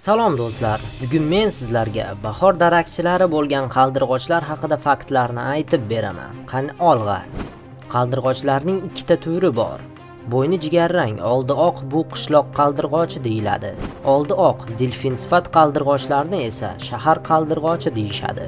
Salom do'stlar, bugun men sizlarga bahor darakchilari bo'lgan qaldirg'ochlar haqida faktlarni aytib beraman. Qani olg'a. Qaldirg'ochlarning ikkita turi bor. Bo'yni jigarrang, oldi oq bu qishloq qaldirg'ochi deyiladi. Oldi oq delfin sifat qaldirg'ochlarni esa shahar qaldirg'ochi deyishadi.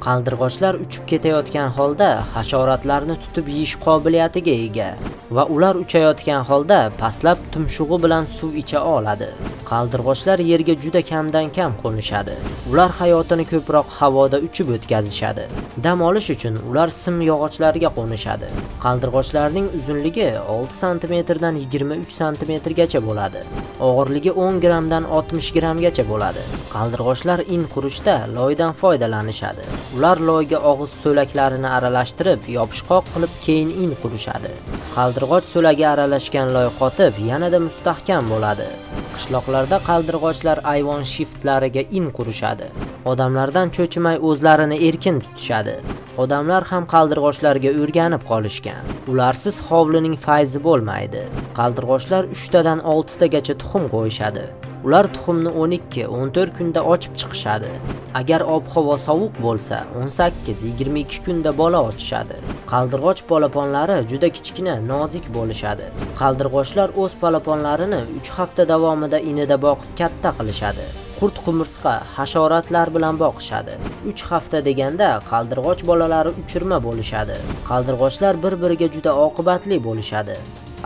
Qaldirg'ochlar uchib ketayotgan holda hasharotlarni tutib yeyish qobiliyatiga ega va ular uchayotgan holda pastlab tumshug'i bilan suv icha oladi. Qaldirg'ochlar yerga juda kamdan kam qo'nishadi. Ular hayotini ko'proq havoda uchib o'tkazishadi. Dam olish uchun ular sim yog'ochlarga qo'nishadi. Qaldirg'ochlarning uzunligi 6 sm dan 23 sm gacha bo'ladi. Og'irligi 10 gramdan 60 gramgacha bo'ladi. Qaldirg'ochlar in qurishda loydan foydalanishadi. Ular loyga og'iz so'laklarini aralashtirib, yopishqoq qilib keyin in qurishadi. Qaldirg'och so'lagi aralashgan loy qotib, yanada mustahkam bo'ladi. Qishloqlarda qaldirg'ochlar ayvon shiftlariga in qurishadi. Odamlardan cho'chimay o'zlarini erkin tutishadi. Odamlar ham qaldirg'ochlarga o'rganib qolishgan. Ularsiz hovlining fayzi bo'lmaydi. Qaldirg'ochlar 3 tadan 6 tagacha tuxum qo'yishadi. Ular tuxumni 12-14 kunda ochib chiqishadi. Agar ob-havo sovuq bo'lsa, 18-22 kunda bola ochishadi. Qaldirg'och polaponlari juda kichkina, nozik bo'lishadi. Qaldirg'ochlar o'z polaponlarini 3 hafta davomida inida boqib katta qilishadi. Qurt qumursqa, hasharotlar bilan boqishadi. 3 hafta deganda qaldirg'och bolalari uchirma bo'lishadi. Qaldirg'ochlar bir-biriga juda oqibatli bo'lishadi.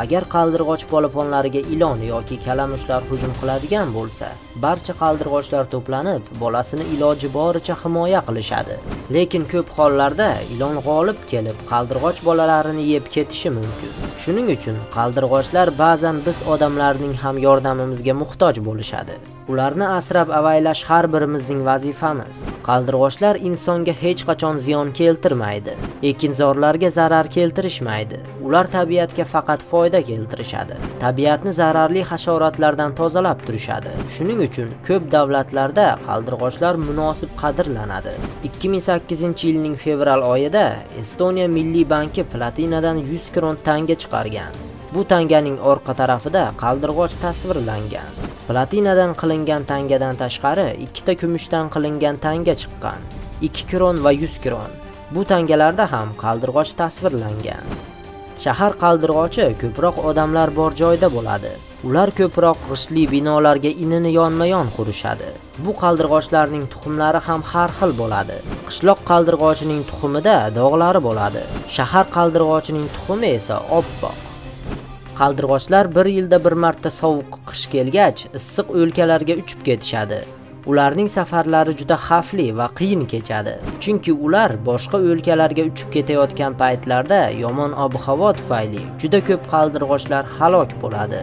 Agar qaldirg'och polaponlariga ilon yoki kalamushlar hujum qiladigan bo'lsa, barcha qaldirg'ochlar to'planib, bolasini iloji boricha himoya qilishadi. Lekin ko'p hollarda ilon g'olib kelib, qaldirg'och bolalarini yeb ketishi mumkin. Shuning uchun qaldirg'ochlar ba'zan biz odamlarning ham yordamimizga muhtoj bo'lishadi. Ularni asrab-avaylash har birimizning vazifamiz. Qaldirg'ochlar insonga hech qachon ziyon keltirmaydi. Ekinzorlarga zarar keltirishmaydi. Ular tabiatga faqat foyda keltirishadi. Tabiatni zararli hasharotlardan tozalab turishadi. Shuning uchun ko'p davlatlarda qaldirg'ochlar munosib qadrlanadi. 2008-yilning fevral oyida Estoniya Milliy banki platinadan 100 kron tanga chiqargan. Bu tanganing orqa tarafida qaldirg'och tasvirlangan. Platinadan qilingan tangadan tashqari 2 ta kumushdan qilingan tanga chiqqan. 2 kron va 100 kron. Bu tangalarda ham qaldirg'och tasvirlangan. Shahar qaldirg'ochi ko'proq odamlar bor joyda bo'ladi. Ular ko'proq g'ishtli binolarga inini yonma-yon qurishadi. Bu qaldirg'ochlarning tuxumlari ham har xil bo'ladi. Qishloq qaldirg'ochining tuxumida dog'lari bo'ladi. Shahar qaldirg'ochining tuxumi esa oppoq. Qaldirg'ochlar bir yilda bir marta sovuq qish kelgach, issiq o'lkalarga uchib ketishadi. Ularning safarlari juda xavfli va qiyin kechadi. Chunki ular boshqa o'lkalarga uchib ketayotgan paytlarda yomon ob-havo tufayli juda ko'p qaldirg'ochlar halok bo'ladi.